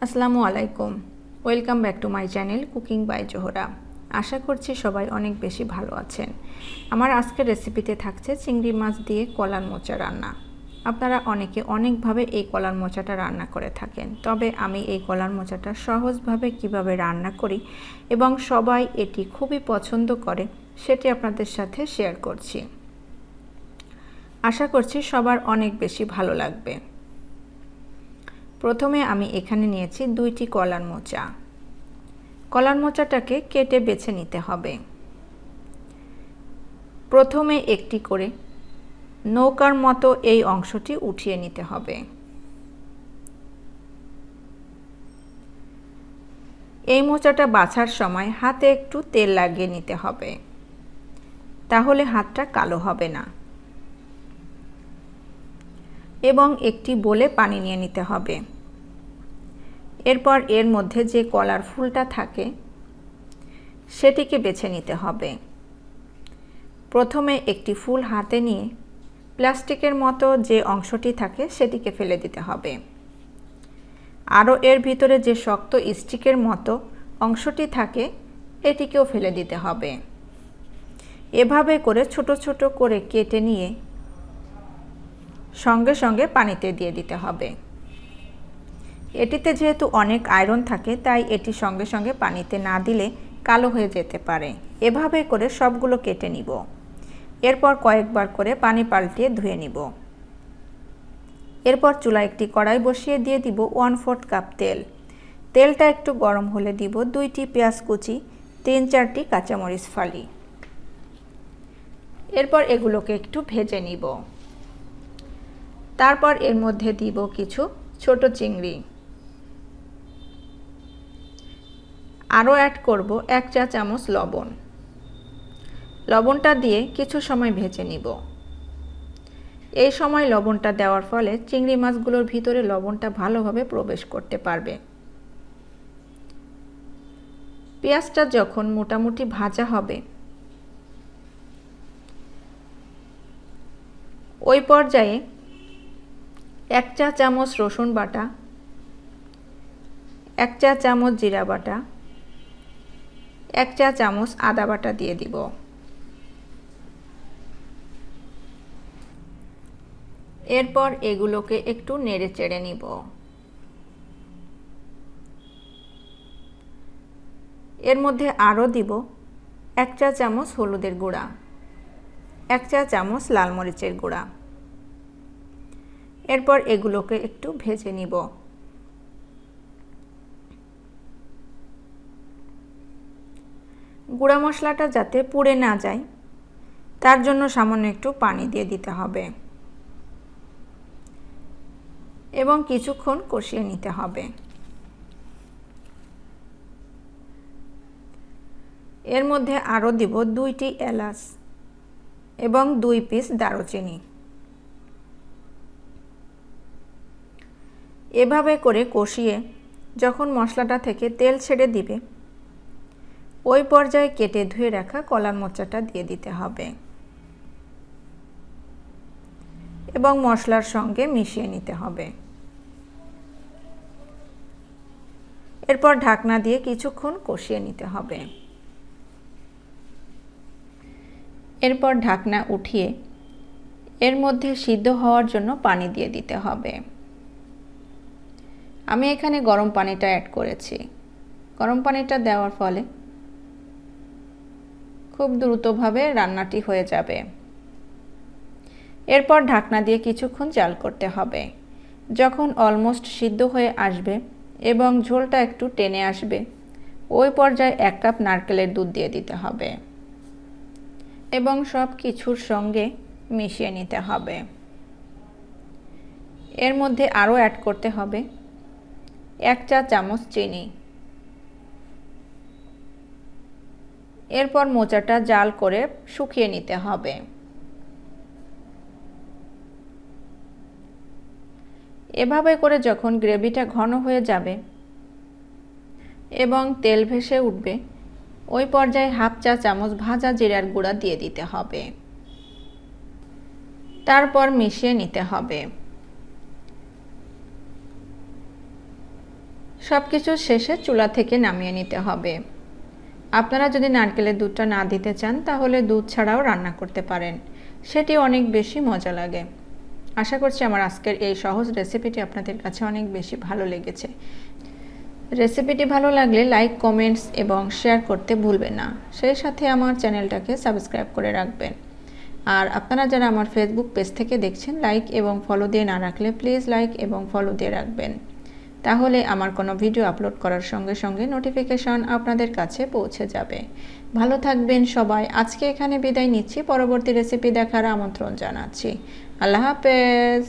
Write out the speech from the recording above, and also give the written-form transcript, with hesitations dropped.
আসসালামু আলাইকুম। Welcome back to my channel cooking by Zohra. আশা করছি সবাই অনেক বেশি ভালো আছেন। আমার আজকের রেসিপিতে থাকছে চিংড়ি মাছ দিয়ে কলার মোচা রান্না। আপনারা অনেকে অনেকভাবে এই কলার মোচাটা রান্না করে থাকেন, তবে আমি এই কলার মোচাটা সহজভাবে কিভাবে রান্না করি এবং সবাই এটি খুবই পছন্দ করে সেটি আপনাদের সাথে শেয়ার করছি। আশা করছি সবার অনেক বেশি ভালো লাগবে। প্রথমে আমি এখানে নিয়েছি 2টি কলার মোচা। কলার মোচাটাকে কেটে বেছে নিতে হবে। প্রথমে একটি করে নৌকার মতো এই অংশটি উঠিয়ে নিতে হবে। এই মোচাটা বাছার সময় হাতে একটু তেল লাগিয়ে নিতে হবে, তাহলে হাতটা কালো হবে না। এবং একটি বোলে পানি নিয়ে নিতে হবে। এরপর এর মধ্যে যে কলার ফুলটা থাকে সেটিকে বেছে নিতে হবে। প্রথমে একটি ফুল হাতে নিয়ে প্লাস্টিকের মতো যে অংশটি থাকে সেটিকে ফেলে দিতে হবে। আরও এর ভিতরে যে শক্ত স্টিকের মতো অংশটি থাকে এটিকেও ফেলে দিতে হবে। এভাবে করে ছোট ছোট করে কেটে নিয়ে সঙ্গে সঙ্গে পানিতে দিয়ে দিতে হবে। এটিতে যেহেতু অনেক আয়রন থাকে তাই এটি সঙ্গে সঙ্গে পানিতে না দিলে কালো হয়ে যেতে পারে। এভাবে করে সবগুলো কেটে নিব। এরপর কয়েকবার করে পানি পাল্টিয়ে ধুয়ে নিব। এরপর চুলায় একটি কড়াই বসিয়ে দিয়ে দিব 1/4 কাপ তেল। তেলটা একটু গরম হলে দিব 2টি পেঁয়াজ কুচি, 3-4টি কাঁচামরিচ ফালি। এরপর এগুলোকে একটু ভেজে নিব। তারপর এর মধ্যে দিব কিছু ছোট চিংড়ি। আরও অ্যাড করব 1 চা চামচ লবণ। লবণটা দিয়ে কিছু সময় ভেজে নিব। এই সময় লবণটা দেওয়ার ফলে চিংড়ি মাছগুলোর ভিতরে লবণটা ভালোভাবে প্রবেশ করতে পারবে। পেঁয়াজটা যখন মোটামুটি ভাজা হবে ওই পর্যায়ে 1 চা চামচ রসুন বাটা, 1 চা চামচ জিরা বাটা, 1 চা চামচ আদা বাটা দিয়ে দিব। এরপর এগুলোকে একটু নেড়ে চেড়ে নিব। এর মধ্যে আরও দিব 1 চা চামচ হলুদের গুঁড়া, 1 চা চামচ লাল মরিচের গুঁড়া। এরপর এগুলোকে একটু ভেজে নিব। গুঁড়া মশলাটা যাতে পুড়ে না যায় তার জন্য সামান্য একটু পানি দিয়ে দিতে হবে এবং কিছুক্ষণ কষিয়ে নিতে হবে। এর মধ্যে আরও দিব 2টি এলাচ এবং 2 পিস দারুচিনি। এভাবে করে কষিয়ে যখন মশলাটা থেকে তেল ছেড়ে দিবে ওই পর্যায়ে কেটে ধুয়ে রাখা কলার মোচাটা দিয়ে দিতে হবে এবং মশলার সঙ্গে মিশিয়ে নিতে হবে। এরপর ঢাকনা দিয়ে কিছুক্ষণ কষিয়ে নিতে হবে। এরপর ঢাকনা উঠিয়ে এর মধ্যে সিদ্ধ হওয়ার জন্য পানি দিয়ে দিতে হবে। আমি এখানে গরম পানিটা অ্যাড করেছি। গরম পানিটা দেওয়ার ফলে খুব দ্রুতভাবে রান্নাটি হয়ে যাবে। এরপর ঢাকনা দিয়ে কিছুক্ষণ জাল করতে হবে। যখন অলমোস্ট সিদ্ধ হয়ে আসবে এবং ঝোলটা একটু টেনে আসবে ওই পর্যায়ে 1 কাপ নারকেলের দুধ দিয়ে দিতে হবে এবং সব কিছুর সঙ্গে মিশিয়ে নিতে হবে। এর মধ্যে আরও অ্যাড করতে হবে 1 চা চামচ চিনি। এরপর মোচাটা জাল করে শুকিয়ে নিতে হবে। এভাবে করে যখন গ্রেভিটা ঘন হয়ে যাবে এবং তেল ভেসে উঠবে ওই পর্যায়ে 1/2 চা চামচ ভাজা জিরার গুঁড়া দিয়ে দিতে হবে। তারপর মিশিয়ে নিতে হবে। সব কিছু শেষে চুলা থেকে নামিয়ে নিতে হবে। আপনারা যদি নারকেলের দুধটা না দিতে চান তাহলে দুধ ছাড়াও রান্না করতে পারেন, সেটি অনেক বেশি মজা লাগে। আশা করছি আমার আজকের এই সহজ রেসিপিটি আপনাদের কাছে অনেক বেশি ভালো লেগেছে। রেসিপিটি ভালো লাগলে লাইক, কমেন্টস এবং শেয়ার করতে ভুলবেন না। সেই সাথে আমার চ্যানেলটাকে সাবস্ক্রাইব করে রাখবেন। আর আপনারা যারা আমার ফেসবুক পেজ থেকে দেখছেন, লাইক এবং ফলো দিয়ে না রাখলে প্লিজ লাইক এবং ফলো দিয়ে রাখবেন। তাহলে আমার কোনো ভিডিও আপলোড করার সঙ্গে সঙ্গে নোটিফিকেশন আপনাদের কাছে পৌঁছে যাবে। ভালো থাকবেন সবাই। আজকে এখানে বিদায় নিচ্ছি। পরবর্তী রেসিপি দেখার আমন্ত্রণ জানাচ্ছি। আল্লাহ হাফেজ।